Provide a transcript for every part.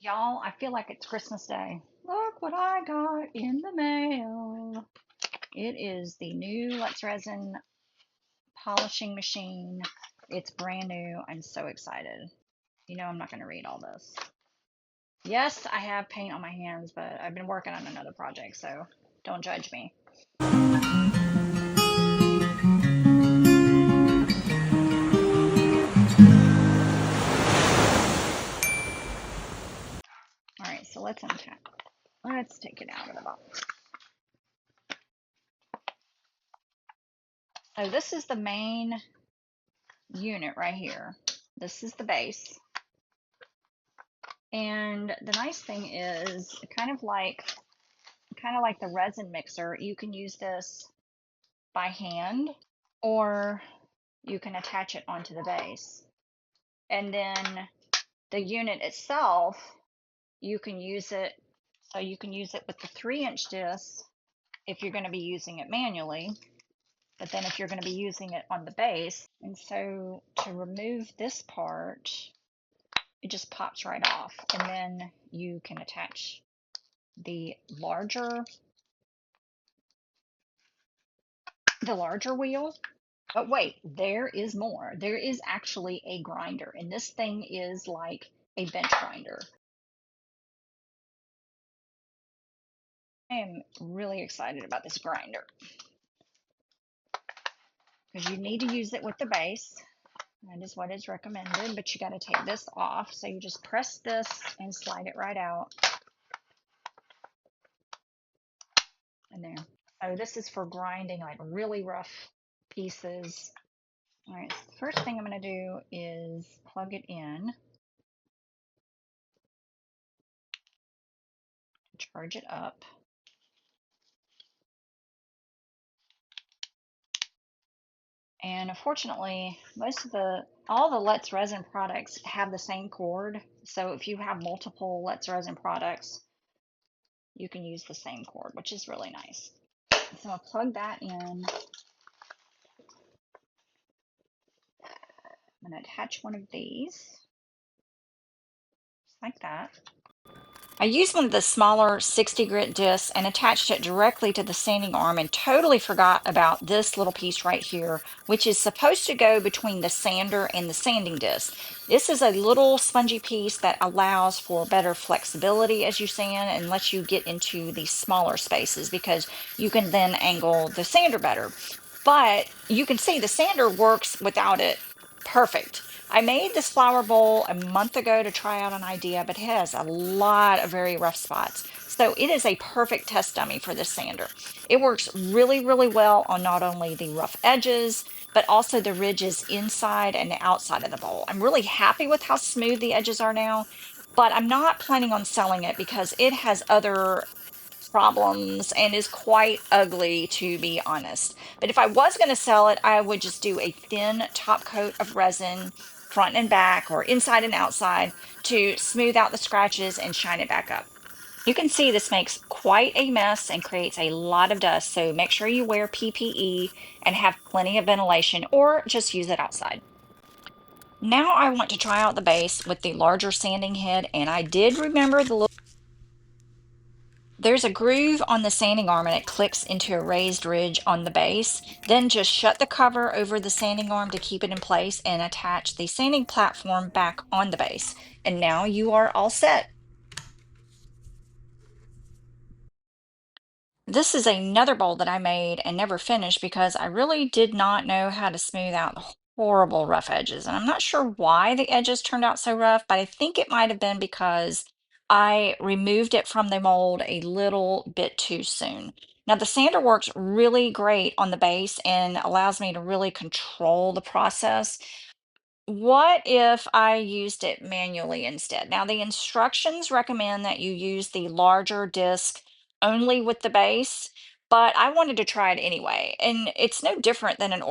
Y'all, I feel like it's Christmas Day. Look what I got in the mail. It is the new Let's Resin polishing machine. It's brand new. I'm so excited. You know, I'm not going to read all this. Yes, I have paint on my hands, but I've been working on another project, so don't judge me. All right, so let's unpack. Let's take it out of the box. So this is the main unit right here. This is the base. And the nice thing is kind of like the resin mixer, you can use this by hand or you can attach it onto the base. And then the unit itself, you can use it with the 3-inch disc if you're going to be using it manually. But then if you're going to be using it on the base, and so to remove this part, it just pops right off. And then you can attach the larger wheel. But wait, there is more. There is actually a grinder, and this thing is like a bench grinder. I am really excited about this grinder because you need to use it with the base. That is what is recommended, but you got to take this off. So you just press this and slide it right out. And there. So this is for grinding like really rough pieces. All right, so the first thing I'm going to do is plug it in, charge it up. And unfortunately, all the Let's Resin products have the same cord. So if you have multiple Let's Resin products, you can use the same cord, which is really nice. So I'll plug that in. I'm going to attach one of these, like that. I used one of the smaller 60 grit discs and attached it directly to the sanding arm and totally forgot about this little piece right here, which is supposed to go between the sander and the sanding disc. This is a little spongy piece that allows for better flexibility as you sand and lets you get into the smaller spaces because you can then angle the sander better. But you can see the sander works without it perfect. I made this flower bowl a month ago to try out an idea, but it has a lot of very rough spots. So it is a perfect test dummy for this sander. It works really, really well on not only the rough edges, but also the ridges inside and the outside of the bowl. I'm really happy with how smooth the edges are now, but I'm not planning on selling it because it has other problems and is quite ugly, to be honest. But if I was going to sell it, I would just do a thin top coat of resin front and back or inside and outside to smooth out the scratches and shine it back up. You can see this makes quite a mess and creates a lot of dust, so make sure you wear PPE and have plenty of ventilation or just use it outside. Now I want to try out the base with the larger sanding head, and I did remember there's a groove on the sanding arm and it clicks into a raised ridge on the base. Then just shut the cover over the sanding arm to keep it in place and attach the sanding platform back on the base. And now you are all set. This is another bowl that I made and never finished because I really did not know how to smooth out the horrible rough edges. And I'm not sure why the edges turned out so rough, but I think it might have been because I removed it from the mold a little bit too soon. Now, the sander works really great on the base and allows me to really control the process. What if I used it manually instead? Now, the instructions recommend that you use the larger disc only with the base, but I wanted to try it anyway. And it's no different than an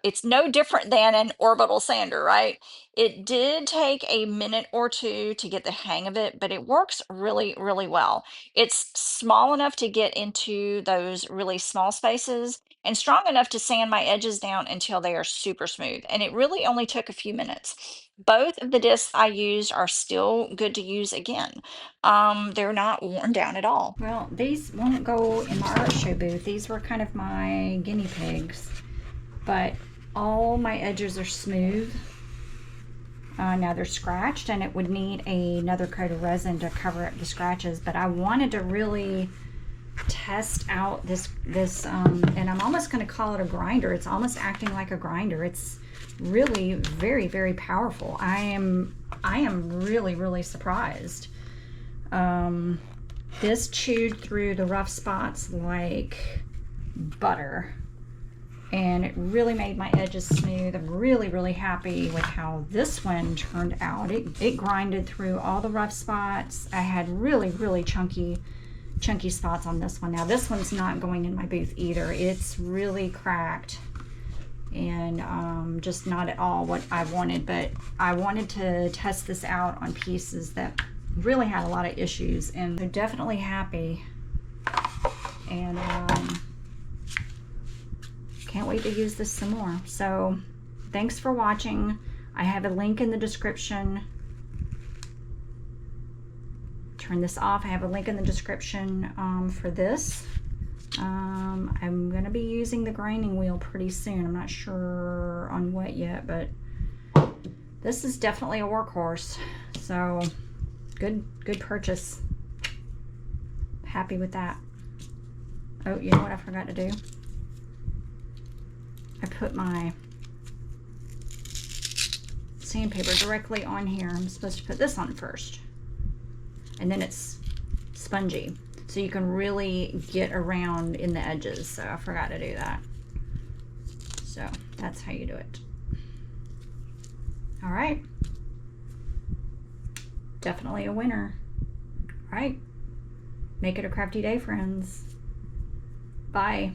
it's no different than an orbital sander, right? It did take a minute or two to get the hang of it, but it works really, really well. It's small enough to get into those really small spaces and strong enough to sand my edges down until they are super smooth. And it really only took a few minutes. Both of the discs I used are still good to use again. They're not worn down at all. Well, these won't go in my art show booth. These were kind of my guinea pigs, but all my edges are smooth. Now they're scratched, and it would need another coat of resin to cover up the scratches, but I wanted to really test out this and I'm almost going to call it a grinder. It's almost acting like a grinder. It's really very, very powerful. I am really surprised. This chewed through the rough spots like butter, and it really made my edges smooth. I'm really happy with how this one turned out. It grinded through all the rough spots. I had really chunky spots on this one. Now this one's not going in my booth either. It's really cracked and just not at all what I wanted, but I wanted to test this out on pieces that really had a lot of issues, and they're definitely happy. And can't wait to use this some more. So thanks for watching. I have a link in the description. Turn this off. I have a link in the description for this. I'm going to be using the grinding wheel pretty soon. I'm not sure on what yet, but this is definitely a workhorse. So good purchase. Happy with that. Oh, you know what I forgot to do? I put my sandpaper directly on here. I'm supposed to put this on first, and then it's spongy, so you can really get around in the edges. So I forgot to do that. So that's how you do it. All right, definitely a winner. All right, make it a crafty day, friends. Bye.